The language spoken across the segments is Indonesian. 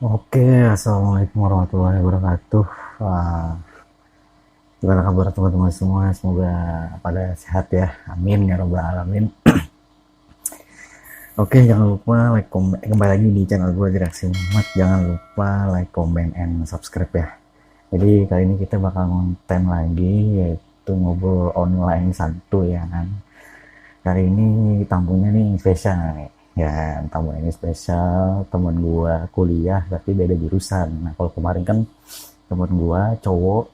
Oke, assalamualaikum warahmatullahi wabarakatuh. Wah, gimana kabar teman-teman semua? Semoga pada sehat ya. Amin ya robbal alamin. Oke, jangan lupa like, comment, kembali lagi di channel gue Direaksi Muhammad. Jangan lupa like, comment, and subscribe ya. Jadi kali ini kita bakal konten lagi yaitu ngobrol online santuy ya kan. Kali ini tamunya nih spesial nih. Ya, tamu ini spesial, temen gua kuliah tapi beda jurusan. Nah, kalau kemarin kan temen gua cowok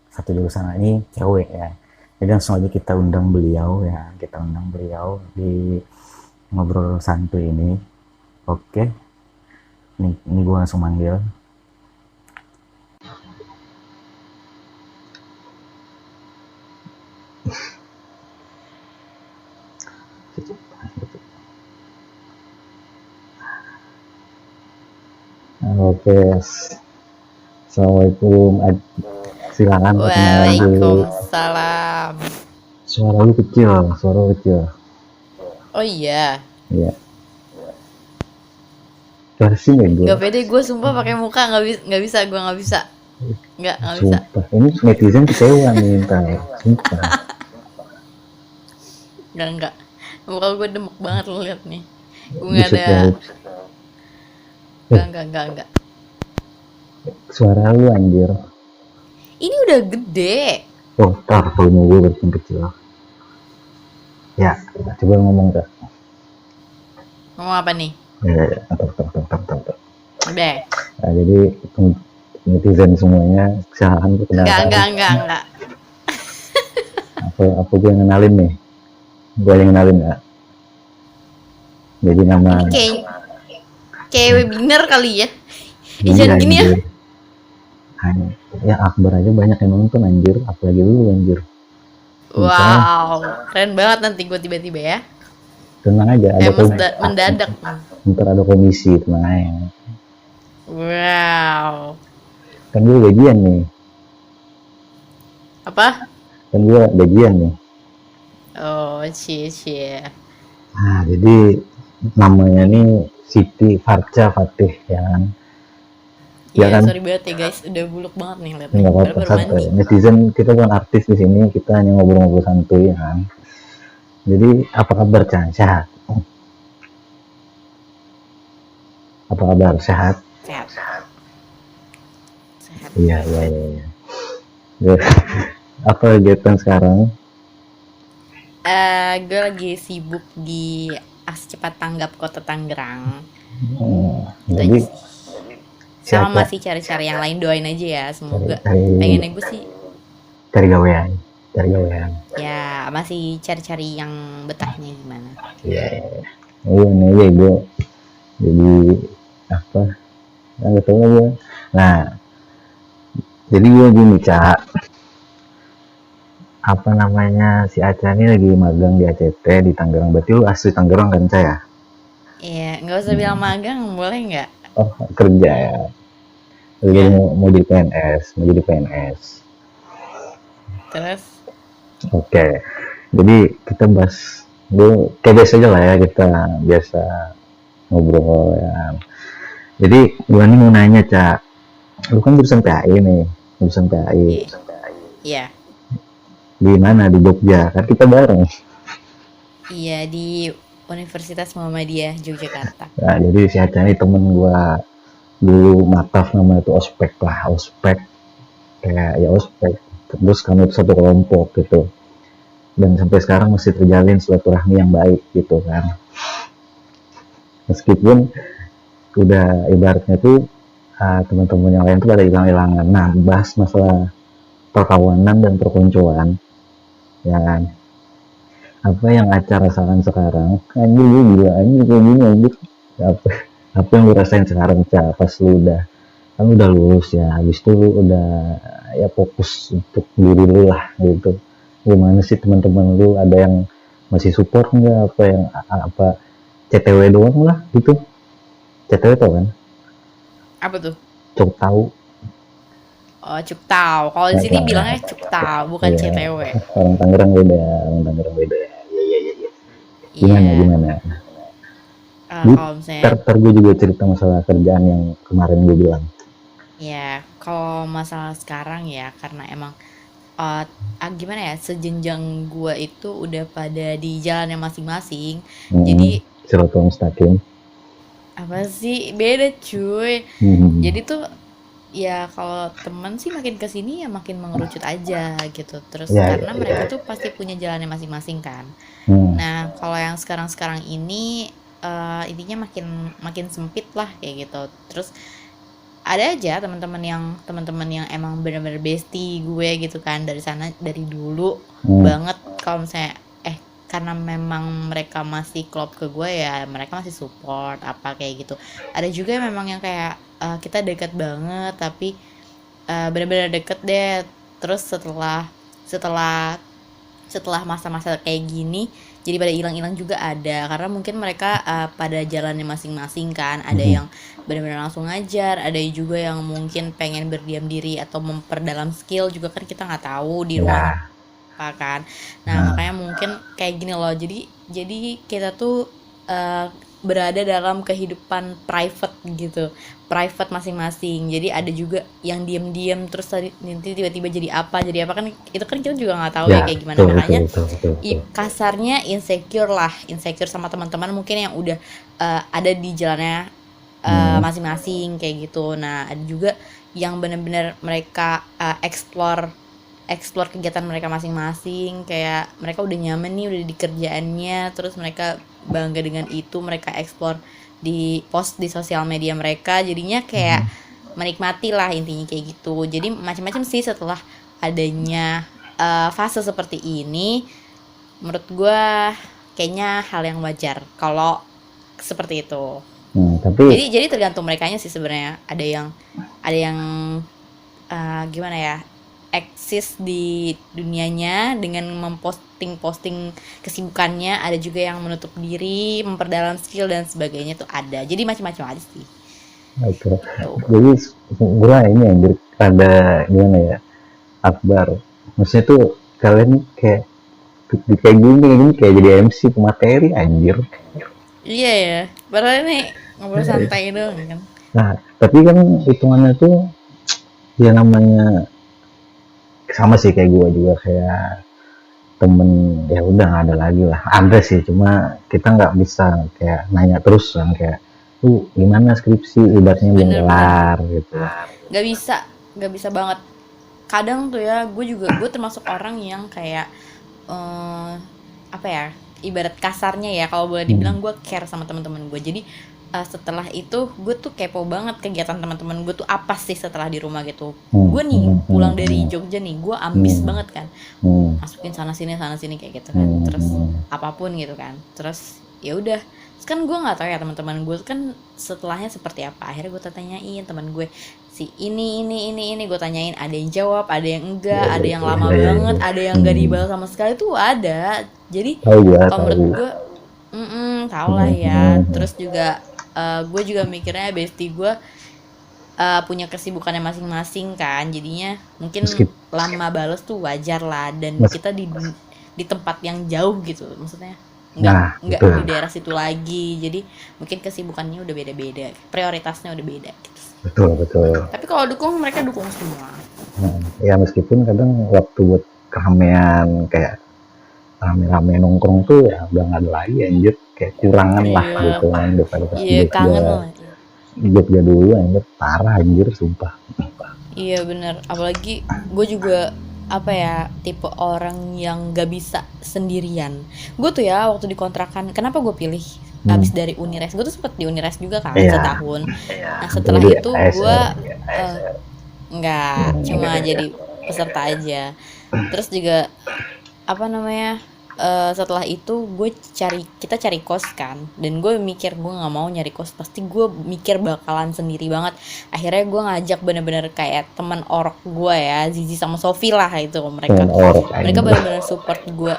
satu jurusan, ini cewek ya. Jadi langsung aja kita undang beliau ya, kita undang beliau di ngobrol santuy ini. Oke, ini gua langsung manggil. Oke, assalamualaikum. Silakan perkenalan dulu. Waalaikumsalam. Suara lu kecil, suara lu kecil. Oh iya, Iya, versi nih gue. nggak pede gue sumpah pakai muka nggak bisa gue nggak bisa. Sumpah, ini netizen kecewa nih ntar. Sumpah, Nggak muka gue demek banget lo liat nih. Gue nggak buset ada. ya. Eh, Nggak. suara lu anjir. Ini udah gede. Oh, tar volume gue berarti kecil. Ya, coba ngomong kak. Ngomong apa nih? Ya, tar. Udah. Nah, jadi netizen semuanya silahkan perkenalkan. Nggak. Apa gue yang kenalin nih? Gue yang kenalin ya. Jadi nama. Ini kayak webinar kali ya. Iya Jangan gini ya. anjir. Ya Akbar aja banyak yang nonton anjir, apalagi lu anjir. Misalnya, Wow, keren banget nanti gue tiba-tiba ya. tenang aja, ada Mendadak. ntar ada komisi, tenang aja. Wow. Kan gue gajian nih, Apa? kan gue gajian nih. Oh, cie. Nah, jadi namanya nih Siti Farca Fatih ya kan? Ya Iya, kan? sorry banget ya guys, udah buluk banget nih liat nih. Nggak apa-apa, Baru santai. mandi. Netizen kita bukan artis di sini, kita hanya ngobrol-ngobrol santuy ya kan? Jadi apa kabar Chan? Sehat? Apa kabar? Sehat? Sehat. Sehat. Iya. Apa kegiatan sekarang? Gue lagi sibuk di Aksi Cepat Tanggap Kota Tangerang. Itu aja Jadi sih. Sama siapa masih cari-cari yang lain, doain aja ya. Semoga cari pengennya gue sih cari gawean, cari gawean. ya masih cari-cari yang betahnya gimana. Iya, iya nih ya gue jadi apa? Nggak tahu gue. Nah, jadi gue gini cak, apa namanya si Aca ini lagi magang di ACT di Tangerang. Berarti lu asli Tangerang kan Ca ya? Iya, nggak usah bilang magang, boleh nggak? Oh kerja ya. Lu Ya, mau jadi PNS, mau jadi PNS. terus Oke, jadi kita bahas gue kayak biasa aja lah ya, kita biasa ngobrol ya. Jadi gue nih mau nanya Cak, lu kan jurusan PAI nih, jurusan PAI iya, iya, di mana, di Jogja kan kita bareng. iya di Universitas Muhammadiyah Yogyakarta. Nah jadi si Aca nih temen gue dulu mataf namanya itu ospek lah, ospek kayak ya ospek, terus kami itu satu kelompok gitu, dan sampai sekarang masih terjalin silaturahmi yang baik gitu kan, meskipun udah ibaratnya tuh teman-teman yang lain tuh pada hilang-hilangan. Nah bahas masalah perkawanan dan perkoncoan ya kan, apa yang Aca rasakan sekarang anjir, gue gila anjir kayak gini anjir. Apa yang lu rasain sekarang Ca, pas lu udah kan udah lulus ya, habis itu lu udah ya fokus untuk diri lu lah gitu. Gimana sih teman-teman lu, ada yang masih support nggak, apa yang apa CTW doang lah gitu. CTW tau kan, Apa tuh? cok tahu. Oh, Cuktau. Kalau di Nggak sini tahu. bilangnya Cuktau, bukan Iya, CTW. orang Tangerang beda, orang Tangerang beda. Iya. Gimana Iya. gimana Jadi Kalau misalnya ntar gue juga cerita masalah kerjaan yang kemarin gue bilang. ya kalau masalah sekarang ya karena emang gimana ya sejenjang gua itu udah pada di jalannya masing-masing. Jadi Siratul mustaqim. apa sih beda cuy. Hmm. Jadi tuh ya kalau temen sih makin kesini ya makin mengerucut aja gitu. Terus Ya, karena mereka tuh pasti punya jalannya masing-masing kan. hmm. Nah kalau yang sekarang-sekarang ini intinya makin makin sempit lah kayak gitu. Terus ada aja teman-teman yang emang benar-benar bestie gue gitu kan dari sana dari dulu banget. Kalau misalnya karena memang mereka masih klop ke gue ya mereka masih support apa kayak gitu. Ada juga memang yang kayak kita dekat banget tapi benar-benar deket deh. Terus setelah setelah masa-masa kayak gini jadi pada hilang-hilang juga ada karena mungkin mereka pada jalannya masing-masing kan. Ada yang benar-benar langsung ngajar, ada juga yang mungkin pengen berdiam diri atau memperdalam skill juga kan kita nggak tahu di ruang apa kan. Nah makanya mungkin kayak gini loh, jadi kita tuh berada dalam kehidupan private gitu, private masing-masing. Jadi ada juga yang diam-diam terus nanti tiba-tiba jadi apa kan, itu kan kita juga nggak tahu ya kayak gimana. Makanya kasarnya insecure lah, insecure sama teman-teman mungkin yang udah ada di jalannya masing-masing kayak gitu. Nah ada juga yang benar-benar mereka explore kegiatan mereka masing-masing, kayak mereka udah nyaman nih udah di kerjaannya, terus mereka bangga dengan itu, mereka explore di post di sosial media mereka, jadinya kayak menikmati lah intinya kayak gitu. Jadi macam-macam sih setelah adanya fase seperti ini, menurut gue kayaknya hal yang wajar kalau seperti itu. Tapi jadi tergantung merekanya sih sebenarnya. Ada yang gimana ya, eksis di dunianya dengan memposting kesibukannya. Ada juga yang menutup diri, memperdalam skill dan sebagainya tuh ada. Jadi macam-macam aja sih. Oke. Jadi gue ini anjir ada gimana ya, Akbar. Maksudnya tuh kalian kayak gini kayak jadi MC pemateri anjir. Iya ya. Padahal ini ngobrol santai doang kan. Nah, tapi kan hitungannya tuh ya namanya sama sih kayak gue juga, kayak temen ya udah nggak ada lagi lah, ada sih cuma kita nggak bisa kayak nanya terus kan, kayak lu gimana skripsi ibaratnya belum kelar gitu. Nggak bisa banget. Kadang tuh ya gue termasuk orang yang kayak apa ya, ibarat kasarnya ya kalau boleh dibilang gue care sama teman-teman gue. Jadi setelah itu gue tuh kepo banget kegiatan teman-teman gue tuh apa sih setelah di rumah gitu. Gue nih pulang dari Jogja nih, gue ambis banget kan, masukin sana sini kayak gitu kan, terus apapun gitu kan. Terus ya udah, kan gue nggak tahu ya teman-teman gue kan setelahnya seperti apa. Akhirnya gue tanyain teman gue si ini gue tanyain, ada yang jawab, ada yang enggak, ada yang lama banget, ada yang nggak dibalas sama sekali tuh ada. Jadi kalau menurut gue tau lah ya. Terus juga gue juga mikirnya bestie gue punya kesibukannya masing-masing kan, jadinya mungkin lama bales tuh wajar lah. Dan kita di tempat yang jauh gitu, maksudnya nggak di daerah situ lagi, jadi mungkin kesibukannya udah beda-beda, prioritasnya udah beda gitu. Betul. Tapi kalau dukung, mereka dukung semua. Ya meskipun kadang waktu buat keramaian kayak rame-rame nongkrong tuh ya udah nggak ada lagi anjir, kayak kurangan lah gitu kan. Iya, kangen lah. Jogja dulu anjir, parah anjir sumpah. Iya bener, apalagi gue juga apa ya, tipe orang yang gak bisa sendirian. Gue tuh ya waktu dikontrakan, kenapa gue pilih abis dari Unires, gue tuh sempet di Unires juga kan setahun. Nah setelah itu gue nggak cuma jadi peserta aja. Terus juga apa namanya, setelah itu kita cari kos kan, dan gue mikir gue nggak mau nyari kos, pasti gue mikir bakalan sendiri banget. Akhirnya gue ngajak bener-bener kayak teman orok gue ya, Zizi sama Sofi lah, itu mereka bener-bener support gue.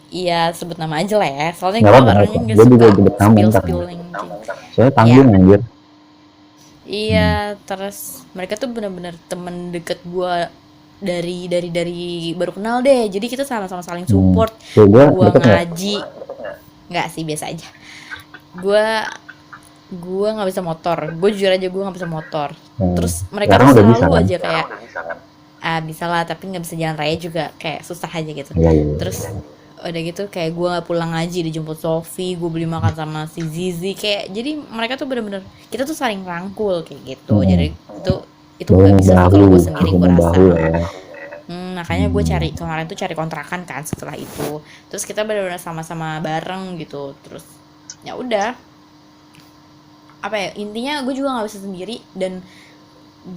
Iya, sebut nama aja lah ya, soalnya gue orangnya nggak suka spilling soalnya tanggung anjir. Iya, terus mereka tuh bener-bener temen deket gue dari baru kenal deh, jadi kita sama-sama saling support. Gue ngaji nggak sih, biasa aja. Gue gue nggak bisa motor, gue jujur aja gue nggak bisa motor. Hmm. Terus mereka Sekarang tuh udah bisa selalu kan? aja kayak, ah bisa lah tapi nggak bisa jalan raya juga, kayak susah aja gitu. Iya, iya, Terus iya. udah gitu kayak gue nggak pulang ngaji dijemput Sofi, gue beli makan sama si Zizi, kayak jadi mereka tuh bener-bener kita tuh saling rangkul kayak gitu. Hmm. Jadi itu Bahu nggak bisa sih membahu, kalau gue sendiri, bahu gue membahu rasa. lah ya. Makanya gue Hmm. cari kemarin tuh cari kontrakan kan setelah itu. Terus kita benar-benar sama-sama bareng gitu. Terus ya udah, apa ya, intinya gue juga nggak bisa sendiri. Dan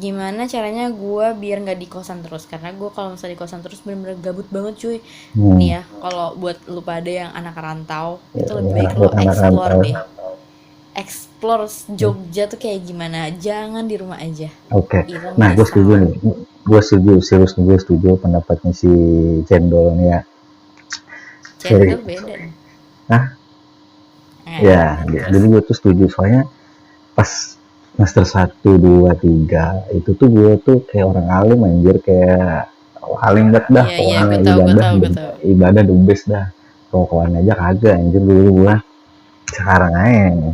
gimana caranya gue biar nggak di kosan terus, karena gue kalau misalnya di kosan terus bener-bener gabut banget cuy. Nih Hmm. ya, kalau buat lu pada yang anak rantau Ya, itu lebih ya, baik lo buat anak explore rantau. deh, explore Jogja tuh kayak gimana, jangan di rumah aja, Oke. itu Nah, gue setuju menyesal. nih. Gue setuju, serius nih, gue setuju pendapatnya si Cendol nih ya. Sorry. Cendol beda nih. Nah, Ya ya, udah jadi terus. gue tuh setuju. Soalnya pas semester 1, 2, 3 itu tuh gue tuh kayak orang alim anjir, kayak alim banget dah, Iya iya, pokoknya gue tahu gue ibadah tahu gue tahu. ibadah the best dah, rokokan aja kagak anjir dulu gue. Sekarang aja.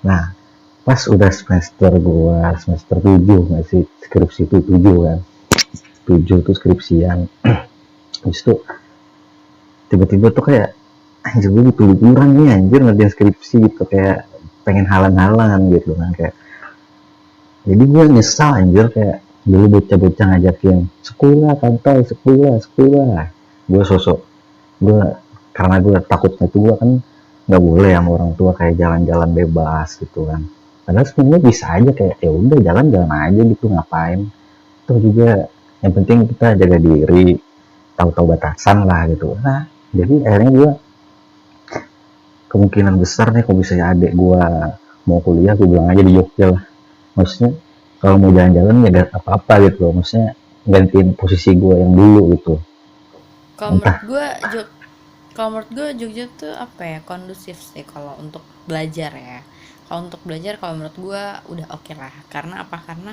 Nah, pas udah semester gue semester 7 nggak sih, skripsi itu 7 kan, 7 tuh skripsian. Habis itu tiba-tiba tuh kayak anjir gue butuh liburan nih anjir ngerjain skripsi gitu, kayak pengen halang-halangan gitu kan, kayak jadi gue nyesal anjir, kayak dulu bocah-bocah ngajakin sekolah pantai, sekolah gue sosok, gue karena gue takutnya tuh gue kan nggak boleh sama orang tua kayak jalan-jalan bebas gitu kan, padahal sebenarnya bisa aja kayak ya udah jalan-jalan aja gitu, ngapain tuh juga, yang penting kita jaga diri, tahu-tahu batasan lah gitu. Nah, jadi akhirnya gue kemungkinan besar nih kalau misalnya adik gue mau kuliah, gue bilang aja di Jogja lah, maksudnya kalau mau jalan-jalan ya gak apa-apa gitu loh, maksudnya gantiin posisi gue yang dulu gitu, Kalau menurut entah. gue kalau menurut gue Jogja tuh apa ya, kondusif sih kalau untuk belajar ya. Kalau untuk belajar kalau menurut gue udah oke lah. Karena apa? Karena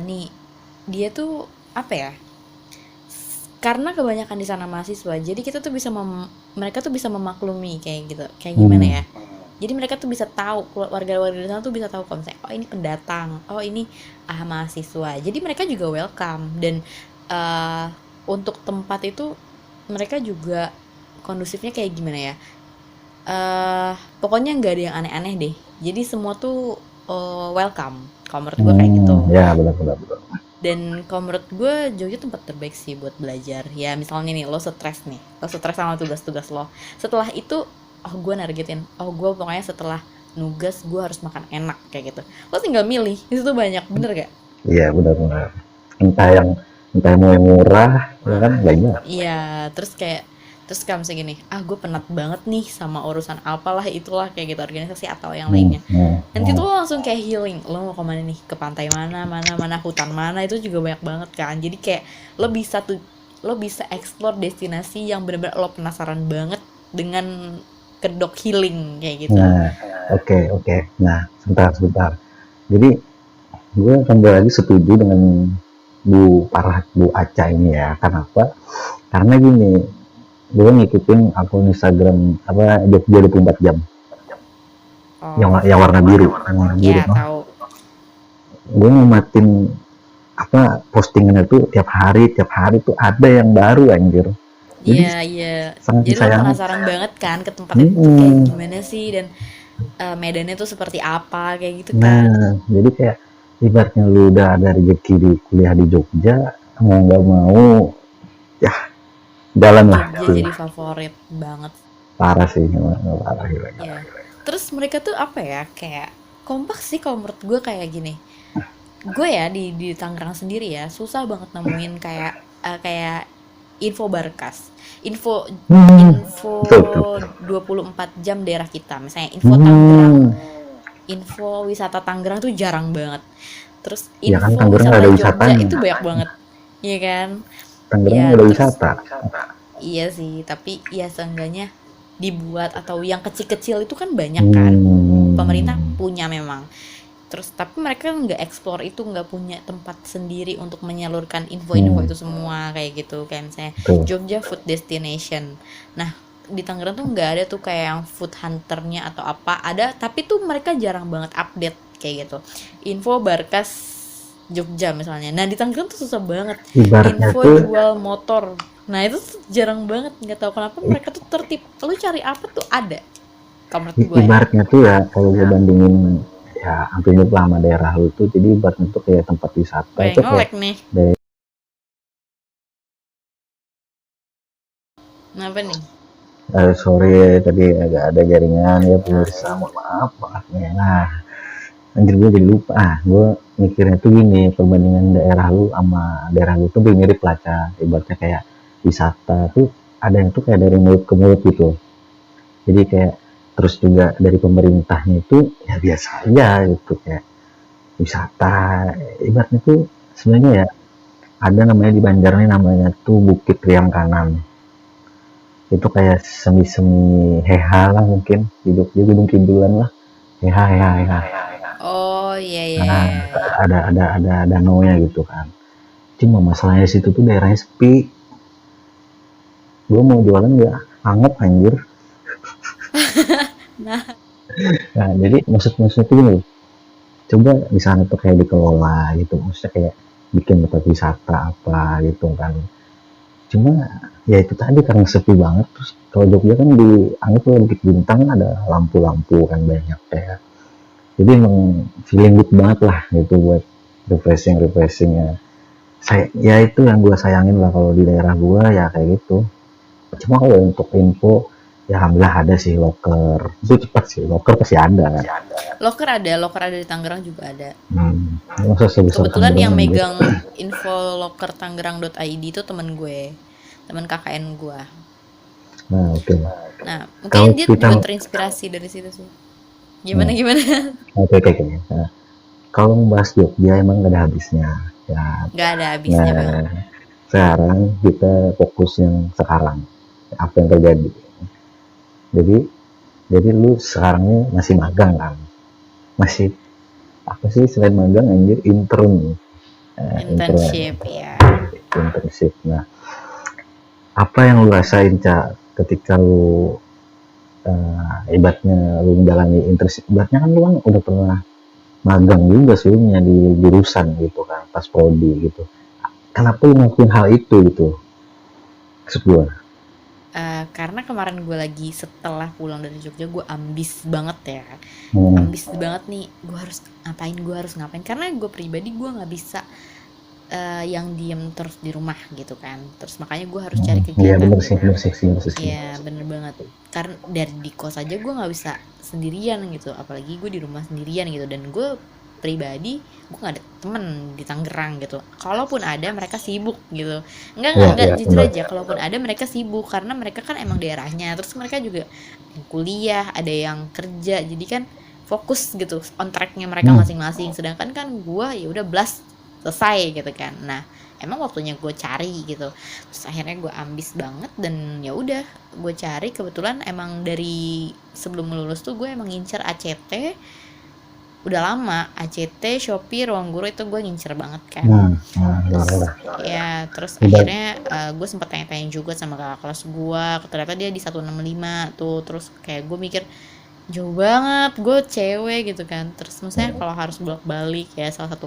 nih dia tuh apa ya? Karena kebanyakan di sana mahasiswa, jadi kita tuh mereka tuh bisa memaklumi kayak gitu. Kayak gimana Hmm, ya? Jadi mereka tuh bisa tahu, warga-warga di sana tuh bisa tahu kalau misalnya oh ini pendatang, oh ini mahasiswa. Jadi mereka juga welcome. Dan eh untuk tempat itu mereka juga kondusifnya kayak gimana ya? Pokoknya nggak ada yang aneh-aneh deh. Jadi semua tuh welcome. Kalau menurut gue kayak gitu. ya benar-benar. Dan kalau menurut gue Jogja tempat terbaik sih buat belajar. Ya misalnya nih lo stres sama tugas-tugas lo. Setelah itu, oh gue nargetin, oh gue pokoknya setelah nugas gue harus makan enak kayak gitu. Lo tinggal milih, itu tuh banyak, bener gak? Iya benar-benar, entah yang entah yang mau yang murah ya kan, banyak. Iya, terus kayak misalnya gini, gue penat banget nih sama urusan apalah itulah kayak gitu, organisasi atau yang Hmm, lainnya. hmm, Nanti hmm. tuh lo langsung kayak healing. Lo mau kemana nih? Ke pantai mana, mana, mana, hutan mana, itu juga banyak banget kan. Jadi kayak lo bisa explore destinasi yang benar-benar lo penasaran banget dengan kedok healing kayak gitu. Nah, oke oke. Nah, sebentar. Jadi gue kembali lagi setuju dengan Bu Aca ini ya. Kenapa? Karena gini, gue ngikutin akun Instagram apa Jogja 24 jam, Oh, yang warna biru ya no? tahu. Gue ngematin apa postingannya tuh tiap hari tuh ada yang baru anjir, jadi Iya, iya. sangat Jadi lo disayangkan. penasaran banget kan ke tempat itu tuh kayak Hmm. gimana sih, dan medannya tuh seperti apa kayak gitu kan. Nah, jadi kayak ibaratnya lu udah ada rezeki di kuliah di Jogja, mau nggak mau ya jalan lah Jogja tuh. jadi favorit banget. Parah sih, parah gila. Ya. Terus mereka tuh apa ya, kayak kompak sih kalau menurut gue kayak gini. Gue ya di Tangerang sendiri ya susah banget nemuin kayak info Barkas. Info Hmm, info betul. 24 jam daerah kita. Misalnya info Tangerang, Hmm, info wisata Tangerang tuh jarang banget. Terus ya kan info Tangerang nggak wisata ada Jogja wisatanya. itu banyak banget. Iya kan? Tangerang Ya, nggak ada terus wisata. iya sih, tapi ya seenggaknya dibuat, atau yang kecil-kecil itu kan banyak kan. Pemerintah Hmm, punya memang. Terus tapi mereka nggak explore itu, nggak punya tempat sendiri untuk menyalurkan info-info hmm, itu semua kayak gitu. Kayak misalnya betul. Jogja Food Destination. Nah, di Tangerang tuh nggak ada tuh kayak yang food hunternya atau apa, ada tapi tuh mereka jarang banget update kayak gitu. Info Barkas Jogja misalnya, nah di Tangerang tuh susah banget. Ibaratnya Info tuh, jual motor, nah itu tuh jarang banget, nggak tahu kenapa mereka tuh tertib, lu cari apa tuh ada kalau menurut gue ya. ibaratnya tuh ya kalau gue bandingin ya hampir mirip lah sama daerah lu tuh, jadi ibaratnya tuh kayak tempat wisata Gue itu kayak ngelek nih, dari kenapa nih? sore tadi agak ada jaringan ya pemirsa, mohon maaf banget nih. Nah, anjir gue jadi lupa. Gue mikirnya tuh gini, perbandingan daerah lu sama daerah lu tuh mirip lah, ibaratnya kayak wisata tuh ada yang tuh kayak dari mulut ke mulut gitu. Jadi kayak terus juga dari pemerintahnya itu ya biasa aja gitu, kayak wisata. Ibaratnya tuh sebenarnya ya ada namanya di Banjar nih, namanya tuh Bukit Riam Kanan. Itu kayak semi-semi heha lah mungkin, di Jogja Gunung Kidulan lah, heha heha heha. Oh iya iya Nah, iya. ada danau nya gitu kan. Cuma masalahnya situ tuh daerahnya sepi. Gue mau jualan ya anget anjir. Nah, Nah, jadi maksudnya tuh gini, coba di sana tuh kayak dikelola gitu, maksudnya kayak bikin tempat wisata apa gitu kan. Cuma ya itu tadi karena sepi banget, terus kalau Jogja kan dianggap kalau Bukit Bintang ada lampu-lampu kan banyak ya. Jadi emang feeling good banget lah gitu buat refreshingnya. Saya ya itu yang gue sayangin lah kalau di daerah gue ya kayak gitu. Cuma kalau untuk info ya alhamdulillah ada sih loker, itu cepat sih, loker pasti ada kan. loker ada di Tangerang juga ada. Masa sebesar Kebetulan Tangerang yang anjir. megang info loker Tangerang.id itu temen gue, temen KKN gue. Nah oke. Nah, Kalau mungkin dia kita juga terinspirasi dari situ sih. Gimana nah, gimana? oke. Nah, kalau membahas Jogja emang gak ada habisnya ya. Gak ada habisnya banget. Nah, sekarang kita fokus yang sekarang, apa yang terjadi. Jadi jadi lu sekarang ini masih magang kan? Masih apa sih selain magang anjir, intern. Intern Internship ya. internship. Nah, apa yang lu rasain Cak ketika lu ibaratnya lu menjalani internship, ibaratnya kan lu kan udah pernah magang juga sebelumnya di jurusan gitu kan pas prodi gitu, kenapa lu ngelakuin hal itu gitu, maksud gua. Karena kemarin gue lagi setelah pulang dari Jogja, gue ambis banget ya. Hmm, Ambis banget nih, gue harus ngapain. Karena gue pribadi gue nggak bisa yang diem terus di rumah gitu kan. Terus makanya gue harus cari iya kegiatan. bener sih. Iya bener banget. Karena dari di kos aja gue nggak bisa sendirian gitu. Apalagi gue di rumah sendirian gitu. Dan gue pribadi gue nggak ada temen di Tangerang gitu. Kalaupun ada mereka sibuk gitu. Enggak Iya jujur bener. aja. Kalaupun ada mereka sibuk karena mereka kan emang daerahnya. Terus mereka juga yang kuliah, ada yang kerja. Jadi kan fokus gitu on tracknya mereka Hmm, masing-masing. Sedangkan kan gue ya udah blast selesai gitu kan. Nah emang waktunya gue cari gitu, terus akhirnya gue ambis banget dan ya udah gue cari. Kebetulan emang dari sebelum lulus tuh gue emang ngincer ACT udah lama. ACT, Shopee, Ruang Guru itu gue ngincer banget kan. nah, Terus nah. ya terus Ibarat, akhirnya gue sempet tanya-tanya juga sama kakak kelas gue, ternyata dia di 165 tuh. Terus kayak gue mikir jauh banget, gue cewek gitu kan. Terus maksudnya kalau harus bolak-balik ya, salah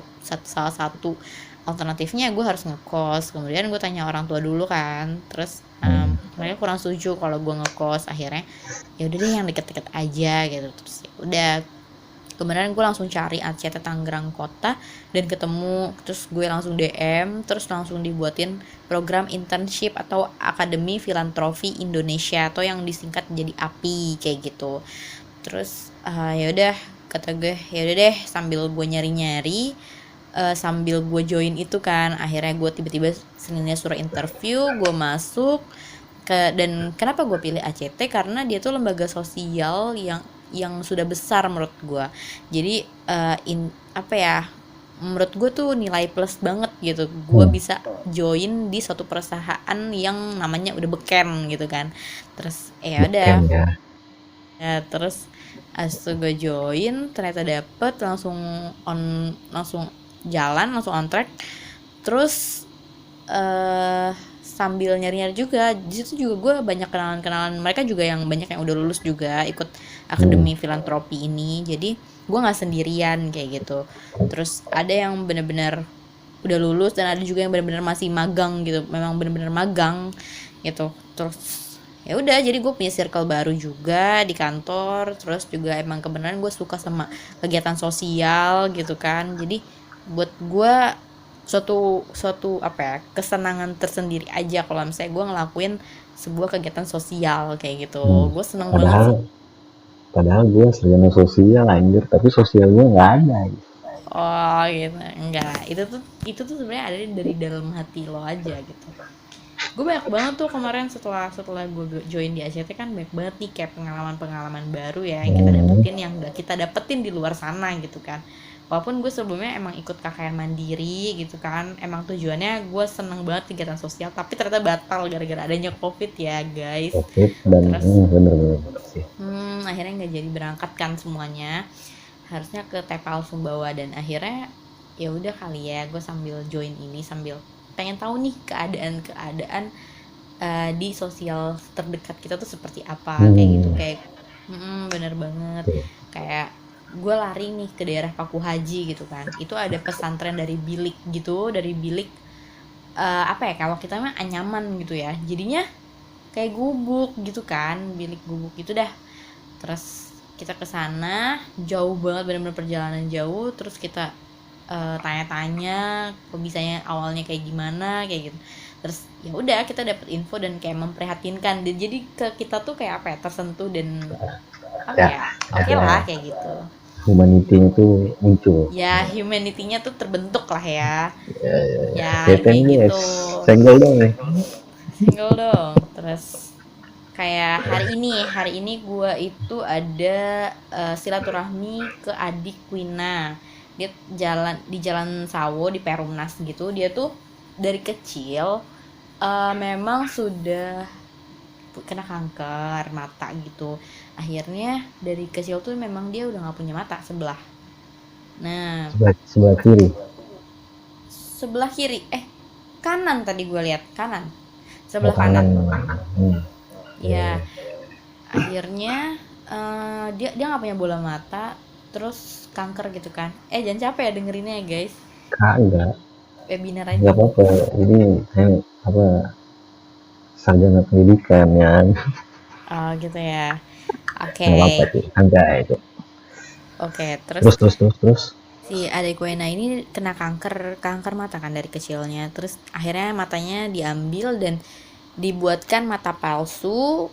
satu alternatifnya gue harus ngekos. Kemudian gue tanya orang tua dulu kan. Terus mereka kurang setuju kalau gue ngekos. Akhirnya ya udah deh yang deket-deket aja gitu. Terus ya udah, kemudian gue langsung cari ACT Tangerang Kota dan ketemu. Terus gue langsung DM, terus langsung dibuatin program internship atau Akademi Filantropi Indonesia atau yang disingkat jadi API kayak gitu. Terus ya udah, kata gue ya udah deh, sambil gue nyari-nyari, sambil gue join itu kan, akhirnya gue tiba-tiba Seninnya suruh interview, gue masuk ke. Dan kenapa gue pilih ACT, karena dia tuh lembaga sosial yang sudah besar menurut gue. Jadi apa ya, menurut gue tuh nilai plus banget gitu, gue bisa join di suatu perusahaan yang namanya udah beken gitu kan. Terus ya udah, beken ya. ya terus as gue join ternyata dapet langsung langsung jalan, langsung on track. Terus sambil nyari-nyari juga. Di situ juga gue banyak kenalan-kenalan mereka juga, yang banyak yang udah lulus juga ikut akademi filantropi ini. Jadi gue nggak sendirian kayak gitu. Terus ada yang bener-bener udah lulus, dan ada juga yang bener-bener masih magang gitu, memang bener-bener magang gitu. Terus ya udah, jadi gue punya circle baru juga di kantor. Terus juga emang kebenaran gue suka sama kegiatan sosial gitu kan. Jadi buat gue suatu suatu apa ya, kesenangan tersendiri aja kalau misalnya gue ngelakuin sebuah kegiatan sosial kayak gitu. Hmm. Gue seneng banget sih. Padahal gue sarjana sosial anjir, tapi sosialnya nggak ada. Oh gitu, enggak, itu tuh sebenarnya ada dari dalam hati lo aja gitu. Gue banyak banget tuh kemarin setelah gue join di ACT kan, banyak banget nih kayak pengalaman-pengalaman baru ya yang kita dapetin, yang gak kita dapetin di luar sana gitu kan. Walaupun gue sebelumnya emang ikut KKN mandiri gitu kan, emang tujuannya gue seneng banget kegiatan sosial, tapi ternyata batal gara-gara adanya COVID ya guys. Covid dan Terus bener-bener sih. akhirnya nggak jadi berangkat kan semuanya, harusnya ke TPAL Sumbawa. Dan akhirnya ya udah kali ya, gue sambil join ini sambil pengen tahu nih keadaan di sosial terdekat kita tuh seperti apa kayak gitu. Kayak bener banget, kayak gue lari nih ke daerah Paku Haji gitu kan, itu ada pesantren dari bilik gitu, dari bilik apa ya, kalau kita mah anyaman gitu ya, jadinya kayak gubuk gitu kan, bilik gubuk gitu dah. Terus kita ke sana jauh banget, benar-benar perjalanan jauh. Terus kita tanya-tanya kok bisanya awalnya kayak gimana kayak gitu. Terus ya udah, kita dapat info dan kayak memprihatinkan. Dan jadi ke kita tuh kayak apa ya, tersentuh dan apa ya, oke lah kayak gitu. Humanity itu muncul. Ya humanity-nya tuh terbentuk lah ya. Ya Kayak kayak gitu. senggol dong nih. Single dong. Terus kayak hari ini gue itu ada silaturahmi ke adik Wina. Dia di jalan Sawo di Perumnas gitu. Dia tuh dari kecil memang sudah kena kanker mata gitu. Akhirnya dari kecil tuh memang dia udah nggak punya mata sebelah. Nah, Sebelah kiri. sebelah kiri, kanan tadi gue lihat, kanan, sebelah kanan. Ya, akhirnya dia nggak punya bola mata, terus kanker gitu kan. Jangan capek ya dengerinnya ya guys. Kagak. Webinar aja. Nggak apa-apa. Ini sarjana pendidikan ya. Oh gitu ya. Oke. Nggak apa-apa sih. Anjay itu. Oke, Terus. si adik Wena ini kena kanker mata kan dari kecilnya. Terus akhirnya matanya diambil dan dibuatkan mata palsu.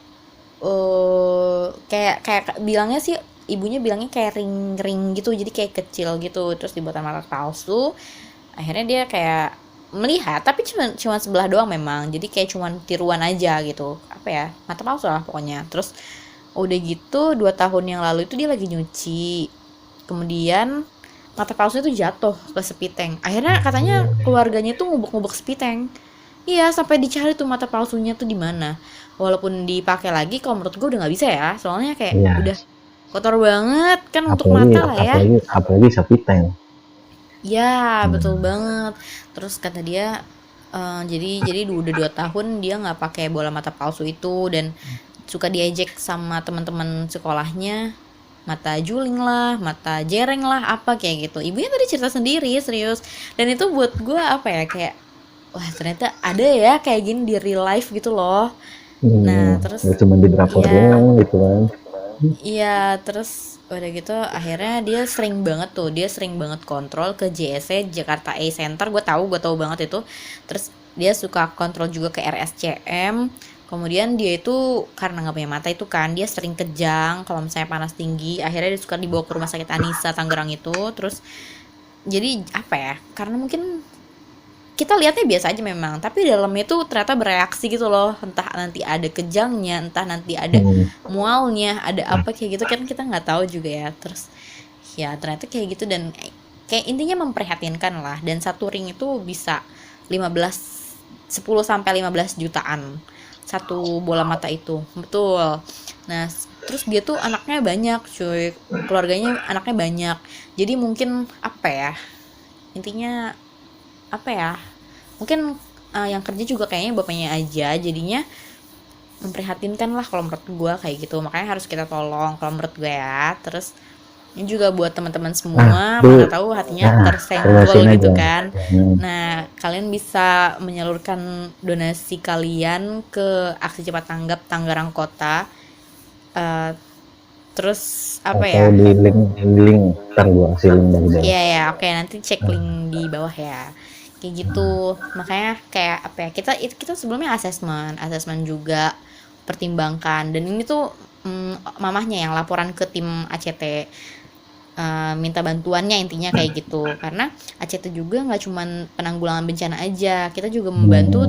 Kayak bilangnya sih, ibunya bilangnya kayak ring gitu, jadi kayak kecil gitu. Terus dibuatkan mata palsu. Akhirnya dia kayak melihat, tapi cuma sebelah doang memang, jadi kayak cuma tiruan aja gitu, apa ya, mata palsu lah pokoknya. Terus udah gitu 2 tahun yang lalu itu dia lagi nyuci, kemudian mata palsu itu jatuh ke sepiteng. Akhirnya katanya keluarganya tuh ngubek-ngubek sepiteng. Iya, sampai dicari tuh mata palsunya tuh di mana. Walaupun dipakai lagi, kalau menurut gue udah nggak bisa ya, soalnya kayak udah kotor banget kan untuk mata lah ya. Apalagi sepiteng. Ya betul banget. Terus kata dia jadi udah 2 tahun dia nggak pakai bola mata palsu itu, dan suka diejek sama teman-teman sekolahnya, mata juling lah, mata jereng lah, apa kayak gitu. Ibunya tadi cerita sendiri, serius. Dan itu buat gue apa ya, kayak wah ternyata ada ya kayak gini di real life gitu loh. Nah terus cuma di drakor doang gitu kan. Iya, terus udah gitu akhirnya dia sering banget kontrol ke JSC, Jakarta Eye Center. Gue tahu banget itu. Terus dia suka kontrol juga ke RSCM. Kemudian dia itu karena nggak punya mata itu kan, dia sering kejang kalau misalnya panas tinggi. Akhirnya dia suka dibawa ke rumah sakit Anissa Tangerang itu. Terus jadi apa ya, karena mungkin kita lihatnya biasa aja memang, tapi dalamnya tuh ternyata bereaksi gitu loh. Entah nanti ada kejangnya, entah nanti ada mualnya, ada apa kayak gitu kan, kita nggak tahu juga ya. Terus ya ternyata kayak gitu, dan kayak intinya memprihatinkan lah. Dan satu ring itu bisa 10 sampai 15 jutaan satu bola mata itu, betul. Nah terus dia tuh anaknya banyak cuy, keluarganya anaknya banyak, jadi mungkin apa ya, intinya apa ya, mungkin yang kerja juga kayaknya bapaknya aja, jadinya memprihatinkan lah kalau menurut gue kayak gitu, makanya harus kita tolong kalau menurut gue ya. Terus ini juga buat teman-teman semua, mana tuh, tahu hatinya tersenggol promosiin gitu aja. kan. Hmm. Nah, kalian bisa menyalurkan donasi kalian ke Aksi Cepat Tanggap Tangerang Kota. Eh, terus apa Atau ya? di link, ntar gua kasih link dari bawah. Iya ya, oke, nanti cek link di bawah ya. Kayak gitu. Makanya kayak apa ya? Kita sebelumnya asesmen juga pertimbangkan, dan ini tuh mamahnya yang laporan ke tim ACT, minta bantuannya, intinya kayak gitu. Karena ACT juga nggak cuman penanggulangan bencana aja, kita juga membantu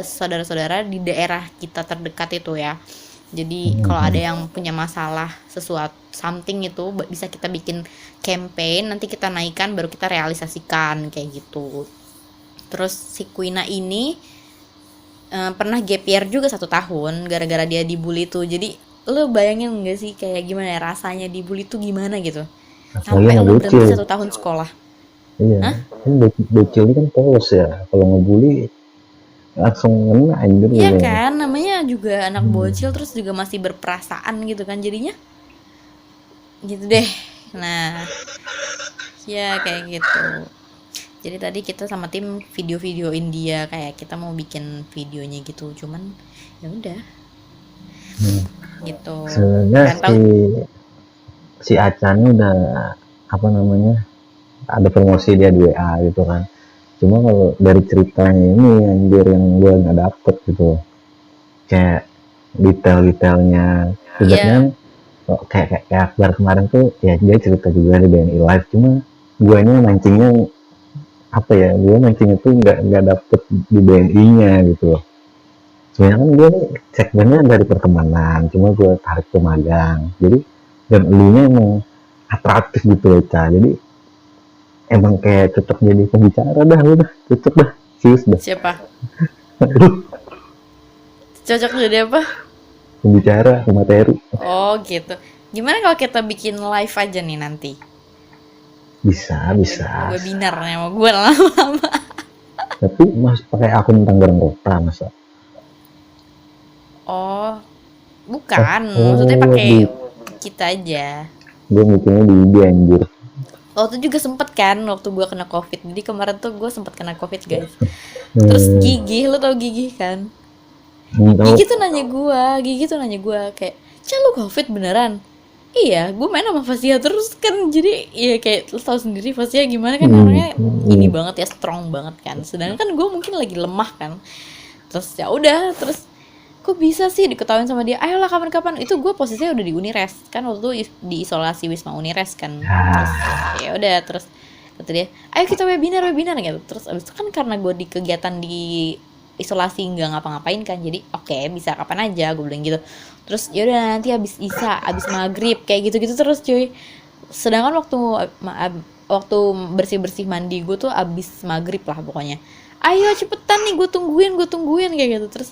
saudara-saudara di daerah kita terdekat itu ya. Jadi kalau ada yang punya masalah sesuatu something itu bisa kita bikin campaign, nanti kita naikkan baru kita realisasikan kayak gitu. Terus si Kuina ini pernah gap year juga 1 tahun gara-gara dia dibully tuh. Jadi lo bayangin gak sih kayak gimana ya rasanya dibully tuh gimana gitu, Apalagi sampai yang lo berhenti bocil. 1 tahun sekolah. Iya, Hah? kan bocil ini kan polos ya. Kalau ngebully langsung ngena anjir Iya gitu. kan, namanya juga anak bocil, terus juga masih berperasaan gitu kan, jadinya gitu deh. Nah, ya kayak gitu. Jadi tadi kita sama tim video-videoin dia, kayak kita mau bikin videonya gitu, cuman ya udah gitu. Sebenarnya Kan tahu. si Aca ini udah apa namanya, ada promosi dia di WA gitu kan. Cuma kalau dari ceritanya ini anjir yang gue nggak dapet gitu, kayak detail-detailnya. Ibaratnya Iya, kayak Akbar kemarin tuh ya dia cerita juga di BNI Live, cuma guanya mancingnya apa ya, gue mancingnya tuh nggak dapet di BNI-nya gitu loh. Sebenarnya kan gue nih segmennya dari pertemanan, cuma gue tarik ke magang, jadi dan elunya emang atraktif gitu loh Ca. Jadi emang kayak cocok jadi pembicara dah, udah cocok dah, serius dah. siapa? Aduh, Cocok jadi apa? pembicara materi Oh gitu. Gimana kalau kita bikin live aja nih nanti? bisa. Webinarnya sama gue lama-lama. Tapi mas pakai akun Tangerang Kota masa? Oh, bukan. Oh, Maksudnya pakai di kita aja. gue mikirnya di IG anjir. Waktu juga sempet kan, waktu gue kena covid. Jadi kemarin tuh gue sempet kena covid guys. Terus Gigi, lo tau Gigi kan? Tahu. Gigi tuh nanya gue kayak, "Cah, lu covid beneran?" Iya, gue main sama Fasia terus kan, jadi ya kayak lo tau sendiri Fasia gimana kan, orangnya ini banget ya, strong banget kan. Sedangkan gue mungkin lagi lemah kan. Terus ya udah, terus kok bisa sih diketahuin sama dia, ayolah kapan-kapan. Itu gue posisinya udah di Unires kan, waktu itu di isolasi Wisma Unires kan. Terus ya udah, terus kata dia, ayo kita webinar gitu. Terus abis itu kan karena gue di kegiatan di isolasi nggak ngapa-ngapain kan, jadi oke, bisa kapan aja gue bilang gitu. Terus ya udah, nanti abis maghrib kayak gitu terus cuy. Sedangkan waktu bersih mandi gue tuh abis maghrib lah pokoknya. Ayo cepetan nih, gue tungguin kayak gitu. Terus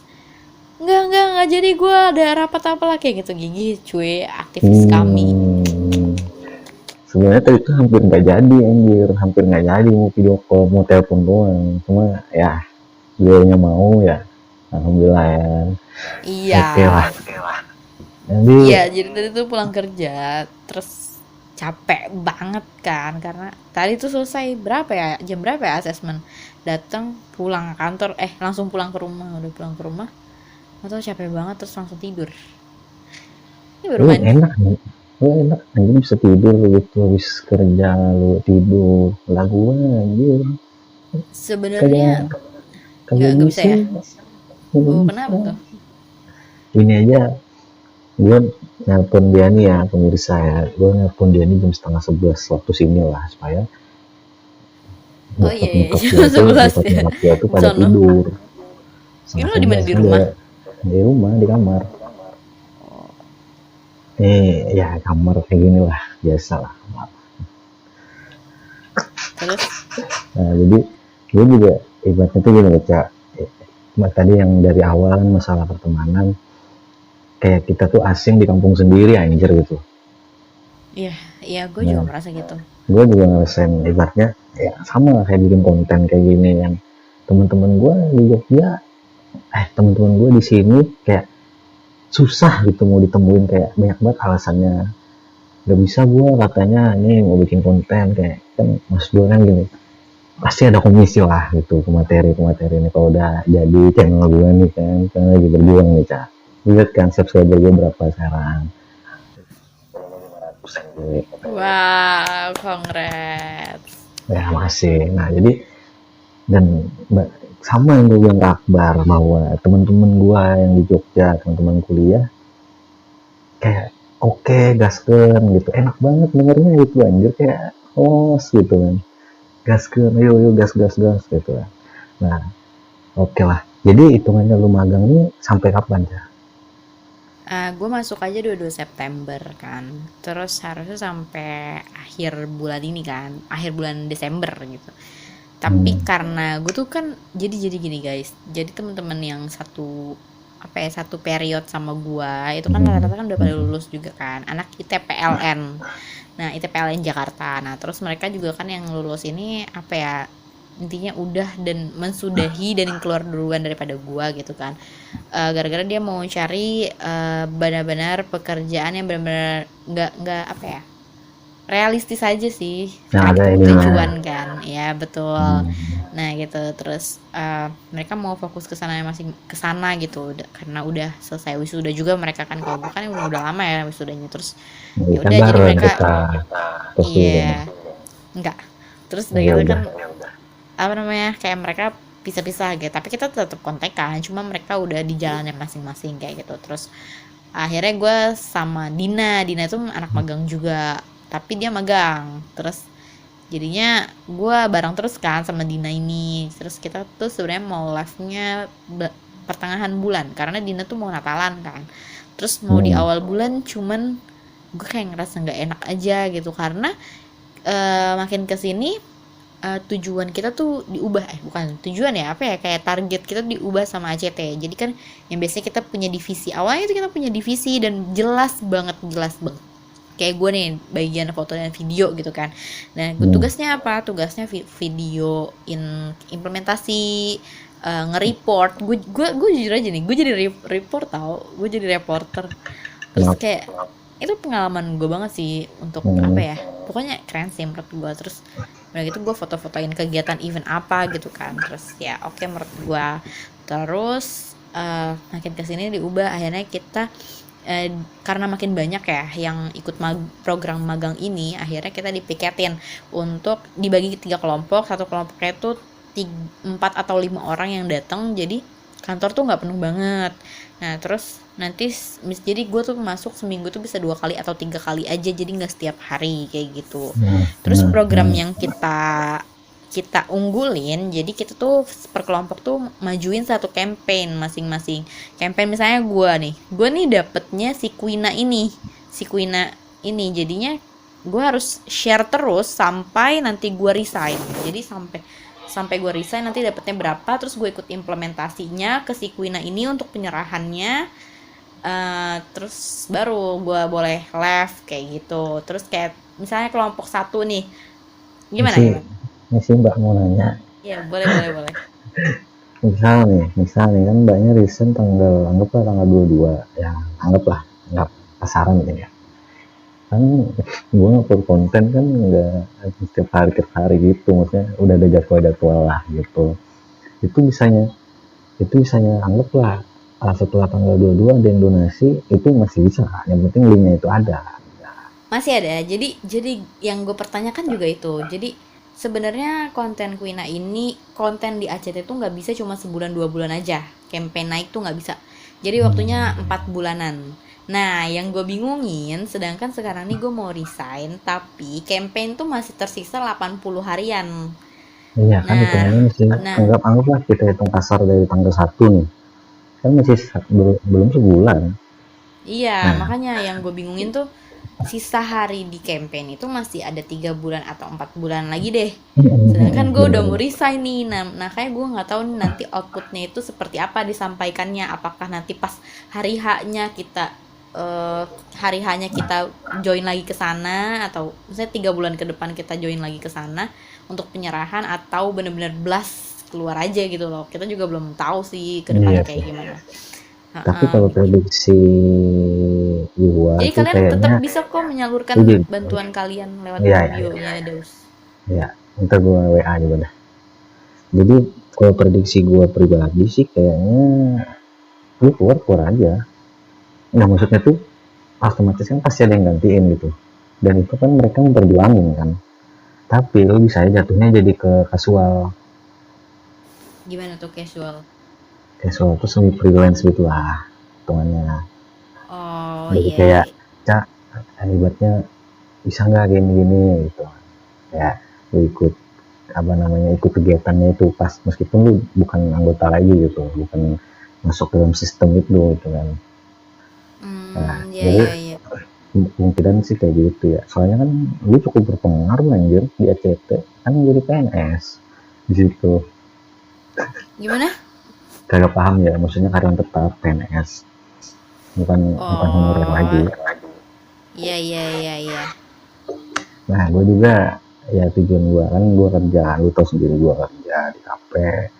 nggak jadi, gue ada rapat apalah kayak gitu. Gigi cuy, aktivis kami. Sebenarnya tadi itu hampir nggak jadi anjir, hampir nggak jadi mau video call, mau telepon doang. Cuma ya beliaunya mau ya, alhamdulillah ya. Iya. Oke lah. Jadi Iya, jadi tadi tuh pulang kerja, terus capek banget kan, karena tadi tuh selesai jam berapa ya asesmen, datang pulang kantor, langsung pulang ke rumah. Udah pulang ke rumah atau capek banget, terus langsung tidur. Ini baru lu mandi. enak anjir bisa tidur gitu habis kerja, lu tidur lagu anjir Sebenarnya kagak nggak bisa ya. Kagak Kenapa tuh? ini aja gue nelpon dia nih ya pemirsa ya, gue nelpon dia nih jam 10:30 waktu sini lah, supaya Oh iya, jam 11 ya. dia tuh pada Sono. tidur. Ini lo di mana, di rumah? Di rumah, di kamar. Ya kamar kayak gini lah, biasa lah. Terus? Nah, jadi gue juga ibaratnya tuh gini baca tadi yang dari awal kan masalah pertemanan, kayak kita tuh asing di kampung sendiri anjir gitu. Iya, gue juga merasa gitu. Gue juga ngerasain ibaratnya ya sama kayak bikin konten kayak gini yang teman-teman gue di Jogja, teman-teman gue di sini kayak susah gitu mau ditemuin, kayak banyak banget alasannya. Gak bisa gue katanya ini mau bikin konten, kayak kan mas gue kan gini, pasti ada komisi lah gitu ke materi ini kalau udah jadi channel gue nih kan, karena lagi berjuang nih cak. Lihat kan subscriber gue berapa sekarang, 500-an gue. Wow, congrats. Ya masih. Nah jadi dan sama yang gue bilang ke Akbar bahwa teman-teman gue yang di Jogja, teman-teman kuliah, kayak oke, gaskeun gitu, enak banget dengernya gitu anjir, kayak gitu kan, gaskeun, ayo gas gas gas gitu kan. Nah oke lah, jadi hitungannya lu magang nih sampai kapan ya? Gue masuk aja 22 September kan. Terus harusnya sampai akhir bulan ini kan, akhir bulan Desember gitu. Tapi karena gue tuh kan jadi gini guys. Jadi teman-teman yang satu period sama gua itu kan rata-rata kan udah pada lulus juga kan, anak ITPLN. Nah, ITPLN Jakarta. Nah, terus mereka juga kan yang lulus ini intinya udah dan mensudahi dan yang keluar duluan daripada gua gitu kan. Gara-gara dia mau cari benar-benar pekerjaan yang benar-benar nggak realistis aja sih, Nah karena ada kita ini butuh lah. cuan kan, ya betul. Nah gitu, terus mereka mau fokus ke sana gitu, karena udah selesai wisuda juga mereka kan. Kalau gue kan udah lama ya wisudanya, terus Jadi ya kan udah jadi bareng mereka kita terus dulu kan. iya enggak, terus udah Ya gitu udah. kan kayak mereka pisah-pisah gitu, tapi kita tetap kontekan, cuma mereka udah di jalannya masing-masing kayak gitu. Terus akhirnya gue sama Dina tuh anak magang juga, tapi dia magang. Terus jadinya gue bareng terus kan sama Dina ini. Terus kita tuh sebenarnya mau live-nya pertengahan bulan, karena Dina tuh mau Natalan kan. Terus mau di awal bulan, cuman gue kayak ngerasa nggak enak aja gitu, karena makin kesini tujuan kita tuh diubah, bukan tujuan ya, kayak target kita diubah sama ACT. Jadi kan yang biasanya kita punya divisi, awalnya itu kita punya divisi dan jelas banget kayak gue nih bagian foto dan video gitu kan. Nah gue tugasnya apa, video implementasi, nge-report. Gue jujur aja nih, gue jadi report tau, gue jadi reporter. Terus kayak itu pengalaman gue banget sih untuk pokoknya keren sih menurut gue. Terus udah gitu gue foto-fotoin kegiatan event apa gitu kan. Terus ya oke menurut gue. Terus makin kesini diubah, akhirnya kita karena makin banyak ya yang ikut program magang ini, akhirnya kita dipiketin untuk dibagi 3 kelompok. Satu kelompoknya itu 4 atau 5 orang yang datang, jadi kantor tuh nggak penuh banget. Nah terus nanti jadi gue tuh masuk seminggu tuh bisa 2 kali atau 3 kali aja, jadi nggak setiap hari kayak gitu. Terus program yang kita unggulin, jadi kita tuh per kelompok tuh majuin satu campaign masing-masing. Campaign misalnya gue nih dapetnya si Quina ini, jadinya gue harus share terus sampai nanti gue resign. Jadi sampai gue resign nanti dapetnya berapa, terus gue ikut implementasinya ke si Quina ini untuk penyerahannya. Terus baru gue boleh left kayak gitu. Terus kayak misalnya kelompok 1 nih, gimana ya? Ini sih Mbak mau nanya. Iya, boleh. Misal nih kan Mbaknya recent anggaplah tanggal 22 ya, anggap pasaran gitu ya. Kan gue ngupload konten kan nggak setiap hari gitu, maksudnya udah ada jadwal lah gitu. Itu bisanya anggaplah setelah tanggal 22 ada yang donasi, itu masih bisa, yang penting linknya itu ada. Masih ada. Jadi yang gue pertanyakan juga itu. Jadi sebenarnya konten Quina ini, konten di ACT itu nggak bisa cuma sebulan 2 bulan aja. Campaign naik tuh nggak bisa. Jadi waktunya 4 bulanan. Nah, yang gue bingungin, sedangkan sekarang nih gue mau resign, tapi campaign tuh masih tersisa 80 harian. Iya kan, hitungannya masih anggaplah kita hitung kasar dari tanggal 1 nih. Kan masih belum sebulan. Iya, makanya yang gue bingungin tuh sisa hari di campaign itu masih ada 3 bulan atau 4 bulan lagi deh. Sedangkan gue udah mau resign nih. Nah kayak gue nggak tahu nanti outputnya itu seperti apa disampaikannya. Apakah nanti pas hari H-nya kita join lagi ke sana, atau misalnya 3 bulan ke depan kita join lagi ke sana untuk penyerahan, atau benar-benar blast keluar aja gitu loh. Kita juga belum tahu sih ke Iya depannya kayak sih. gimana. Tapi Heeh, kalau gitu. prediksi gua Jadi tuh kalian tetap kayaknya bisa kok menyalurkan iya, bantuan kalian lewat iya, iya, bionya Daus. iya. Ntar gua WA juga dah. Jadi kalau prediksi gua pribadi sih kayaknya lu keluar aja. Nah maksudnya tuh otomatis kan pasti ada yang gantiin gitu. Dan itu kan mereka memperjuangin kan. Tapi lu bisa aja jatuhnya jadi ke kasual. Gimana tuh casual? Casual tuh semi freelance gitu lah hitungannya. Oh Jadi iya iya. kayak, Cak, hebatnya bisa nggak gini-gini gitu. Ya, lu ikut apa namanya ikut kegiatannya itu pas meskipun lu bukan anggota lagi gitu, bukan masuk dalam sistem itu gitu kan. Nah, Iya jadi iya iya. kemungkinan sih kayak gitu ya. Soalnya kan lu cukup berpengaruh anjir di ACT kan jadi PNS di situ. Gimana? Kagak paham ya, maksudnya karyawan tetap PNS, bukan honorer lagi. Oh iya iya iya iya. Nah, gue juga ya tujuan gue kan gue kerja, lu tau sendiri gue kerja di kafe.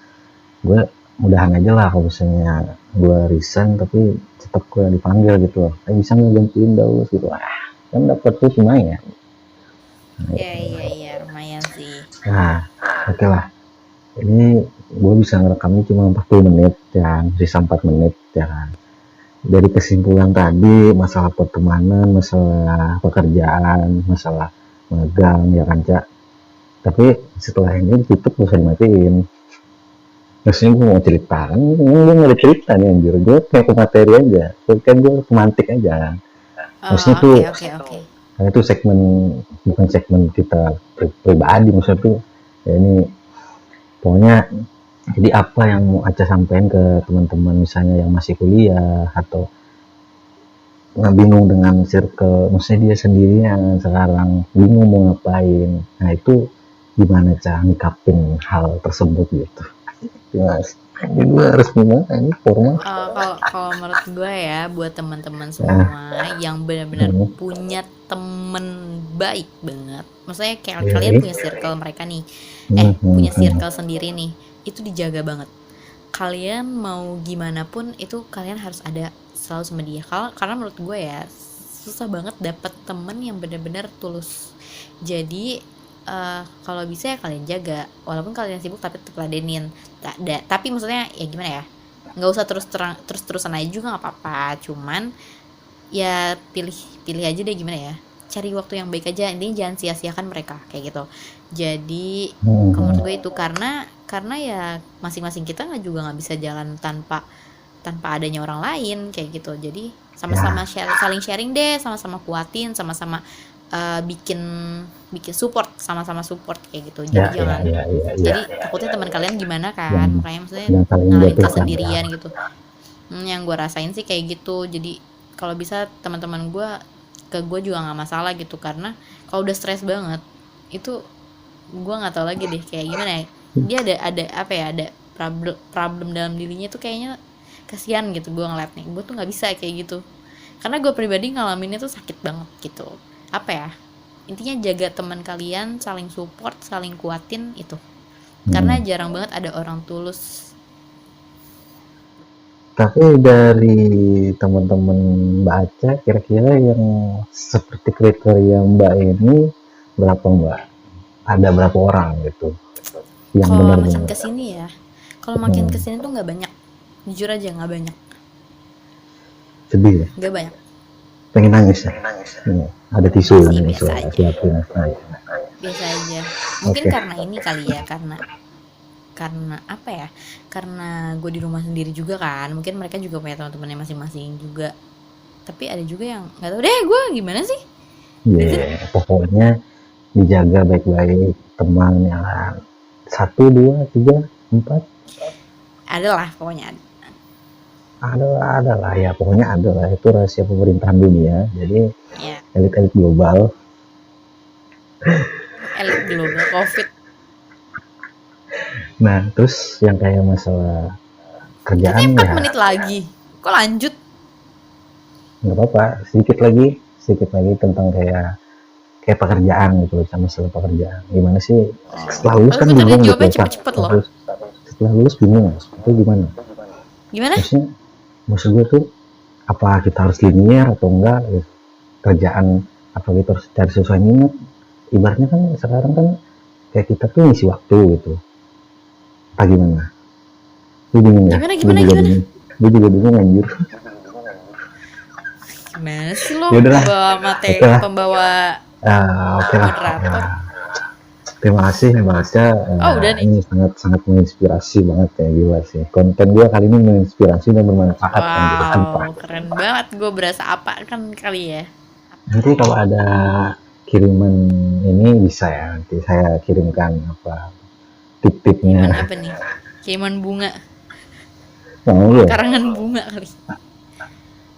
Gue mudahan aja lah kalau misalnya gue resign tapi tetap gue dipanggil gitu loh. Bisa nggak gantiin Daus gitu. Kan dapat tuh lumayan. Iya iya iya, lumayan sih. Nah, oke lah. Ini gue bisa ngerekamnya cuma 40 menit ya, sisa 4 menit ya kan. Dari kesimpulan tadi, masalah pertemanan, masalah pekerjaan, masalah magang ya kan Cak. Tapi setelah ini ditutup gak usah dimatiin. Maksudnya gue mau cerita kan, gue gak ada cerita nih anjir. Gue kayak materi aja, kan gue pemantik aja. Maksudnya Oh tuh, oke oke oke. karena itu segmen, bukan segmen kita pribadi, maksudnya tuh ya ini pokoknya jadi apa yang mau Aca sampaikan ke teman-teman misalnya yang masih kuliah atau nggak bingung dengan circle, maksudnya dia sendirian sekarang bingung mau ngapain. Nah itu gimana cara ngikapin hal tersebut gitu. Jelas. Ini gue harus gimana ini formal. Kalau kalau menurut gue ya, buat teman-teman semua yang benar-benar punya temen baik banget, maksudnya kayak kalian punya circle mereka nih, punya circle sendiri nih, itu dijaga banget. Kalian mau gimana pun itu kalian harus ada selalu sama dia. Karena menurut gue ya susah banget dapet temen yang benar-benar tulus. Jadi kalau bisa ya kalian jaga, walaupun kalian sibuk tapi tetap ladenin. Tapi maksudnya ya gimana ya, nggak usah terus-terusan aja juga nggak apa-apa, cuman ya pilih aja deh, gimana ya, cari waktu yang baik aja, intinya jangan sia-siakan mereka kayak gitu. Jadi menurut gue itu karena ya masing-masing kita juga nggak bisa jalan tanpa adanya orang lain kayak gitu. Jadi sama-sama saling sharing deh, sama-sama kuatin, sama-sama bikin support, sama-sama support kayak gitu. Jadi jangan jadi takutnya teman kalian gimana kan, makanya maksudnya ngalahin kesendirian gitu. Yang gue rasain sih kayak gitu. Jadi kalau bisa teman-teman gue ke gue juga nggak masalah gitu, karena kalau udah stres banget itu gue nggak tahu lagi deh kayak gimana ya, dia ada apa ya, ada problem dalam dirinya tuh, kayaknya kasihan gitu gue ngeliatnya. Gue tuh nggak bisa kayak gitu, karena gue pribadi ngalaminnya tuh sakit banget gitu. Apa ya, intinya jaga teman kalian, saling support, saling kuatin itu, karena jarang banget ada orang tulus. Tapi dari teman-teman Mbak Aca, kira-kira yang seperti kriteria Mbak ini berapa Mbak? Ada berapa orang gitu yang Kalau makin benar-benar kesini ya, kalau makin kesini tuh nggak banyak, jujur aja nggak banyak, sedih ya? nggak banyak. Pengen nangis ya? Iya. Ada tisu Sih, ini, biasa aja. siapin. Biasa aja. Mungkin Oke. karena ini kali ya, karena apa ya, karena gue di rumah sendiri juga kan, mungkin mereka juga punya teman-temannya masing-masing juga. Tapi ada juga yang nggak tahu deh gue gimana sih. Iya, pokoknya dijaga baik-baik teman yang 1, 2, 3, 4 Adalah pokoknya ada lah ya, pokoknya ada lah, itu rahasia pemerintahan dunia. Jadi ya, elit-elit global. elit global COVID. Nah terus yang kayak masalah kerjaan Katanya 4 ya menit lagi, kok lanjut? nggak apa-apa, sedikit lagi tentang kayak pekerjaan gitu, sama masalah pekerjaan gimana sih setelah lulus kan Tapi tadi bingung gitu jawabnya cepet-cepet loh. setelah lulus bingung itu gimana? Gimana? Maksud gue tuh apa kita harus linear atau enggak gitu. Kerjaan apa kita harus cari sesuai minat, ibaratnya kan sekarang kan kayak kita tuh ngisi waktu gitu. Apa gimana? Gue bingung ya. Gimana? Gue juga bingung anjir. Gimana sih lo Ya udahlah. pembawa materi, Oke lah. pembawa Oke lah. moderator? Terima kasih baca. Oh, udah nih. Ini sangat menginspirasi banget ya, gila sih. Konten gue kali ini menginspirasi dan bermanfaat. anjir. Sumpah. Wow, keren banget. Gue berasa apa kan kali ya. Nanti kalau ada kiriman ini bisa ya, nanti saya kirimkan apa tip-tipnya. Gimana apa nih? Kiriman bunga, Mau lu? karangan bunga kali.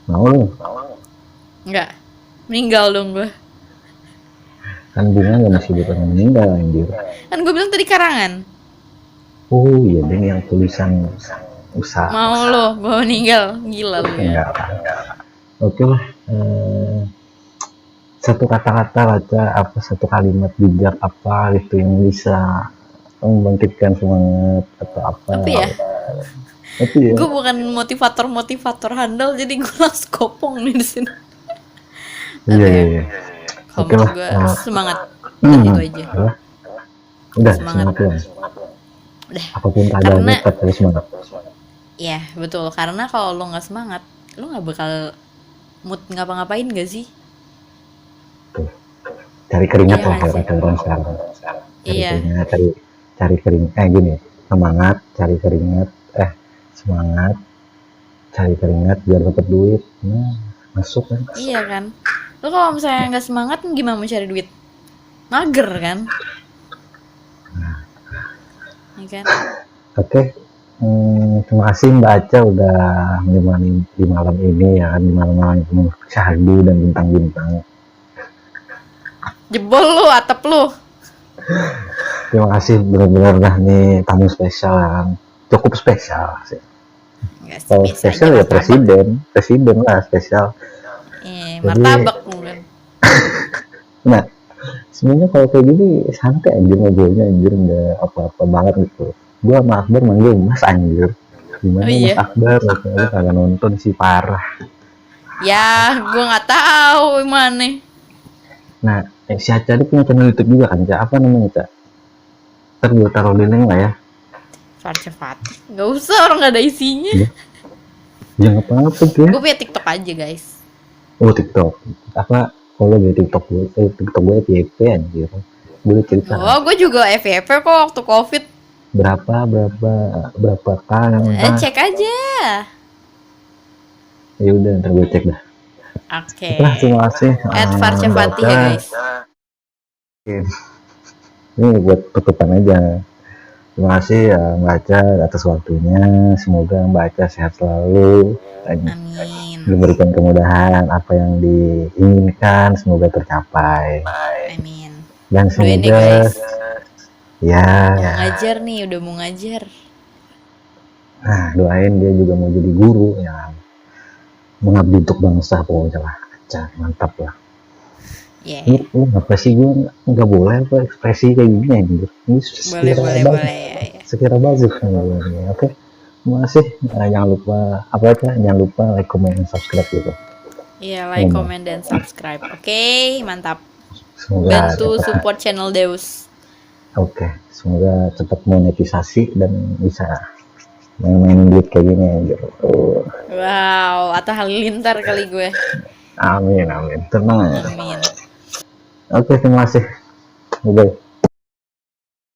Mau lu? Enggak, meninggal dong gue. Kan bunga nggak mesti bukan meninggal anjir. Kan gue bilang tadi karangan. Oh iya, deh yang tulisan usaha. Mau lo, gue meninggal. Gila lu ya. Enggak. Oke lah. Satu kata-kata baca apa, satu kalimat bijak apa gitu yang bisa membangkitkan semangat atau apa. Tapi ya, Tapi ya. gue bukan motivator handal, jadi gue langsung kopong nih di sini. Iya. Kalau Oke menurut lah. gue semangat. Udah gitu aja. Udah Semangat. semangat ya. Udah. Apapun keadaannya Karena- tetap harus semangat. Ya betul, karena kalau lo nggak semangat, lo nggak bakal mood ngapa-ngapain gak sih? Cari keringat Iya lah nggak kata orang sekarang. Cari Iya. keringat, cari keringat. Gini, semangat, cari keringat. Semangat, cari keringat biar dapat duit. Nah, masuk kan? Iya kan? Lo kalau misalnya nggak semangat, gimana mau cari duit? Mager kan? Iya kan? Oke. Terima kasih Mbak Aca udah menemani di malam ini ya kan, di malam-malam yang penuh syahdu dan bintang-bintang. Jebol lo, atap lo. Terima kasih benar-benar dah nih tamu spesial ya kan. Cukup spesial sih. Nggak sih, Kalau biasa spesial aja, ya martabak. presiden lah spesial. Martabak mungkin. Nah, sebenarnya kalau kayak gini santai anjir ngobrolnya, anjir nggak apa-apa banget gitu. Gua sama Akbar manggil Mas anjir. Gimana Oh iya? Mas Akbar? Lu kagak nonton sih, parah. Ya, gue nggak tahu mana. Nah, si Aca ini punya channel YouTube juga kan, Ca? Apa namanya, Ca? Ntar gue taruh di link lah ya. Cepat. Nggak usah, orang nggak ada isinya. Jangan apa-apa tuh ya. Gue punya TikTok aja guys. Oh, TikTok. Apa? Kalau di TikTok gue, TikTok gue FYP anjir. Boleh cerita. Oh, gue juga FYP kok waktu COVID. Berapa kan? Cek aja. Ya udah, ntar gue cek dah. Oke. Nah, terima kasih. Farca Fatih ya guys. Ini buat tutupan aja. Terima kasih ya Mbak Aca atas waktunya. Semoga Mbak Aca sehat selalu. Amin. Diberikan kemudahan apa yang diinginkan, semoga tercapai. Amin. Dan Doain ya semoga guys. ya, Mau ngajar nih, udah mau ngajar. nah doain dia juga mau jadi guru ya. Mengabdi untuk bangsa pokoknya lah. Aca, mantap lah. Ya. Lu ngapa sih gue nggak boleh apa ekspresi kayak gini anjir. Ini Boleh ya. sekira bagus kan gue. Oke. Terima kasih. Jangan lupa jangan lupa like, comment, dan subscribe gitu. Iya, like, comment, dan subscribe. Oke, mantap. Semoga Bantu cepat- support channel Deus. Oke, semoga cepat monetisasi dan bisa main-main duit kayak gini anjir. Wow, Atta Halilintar kali gue. Amin. Tenang ya. Amin. Oke, terima kasih. Bye.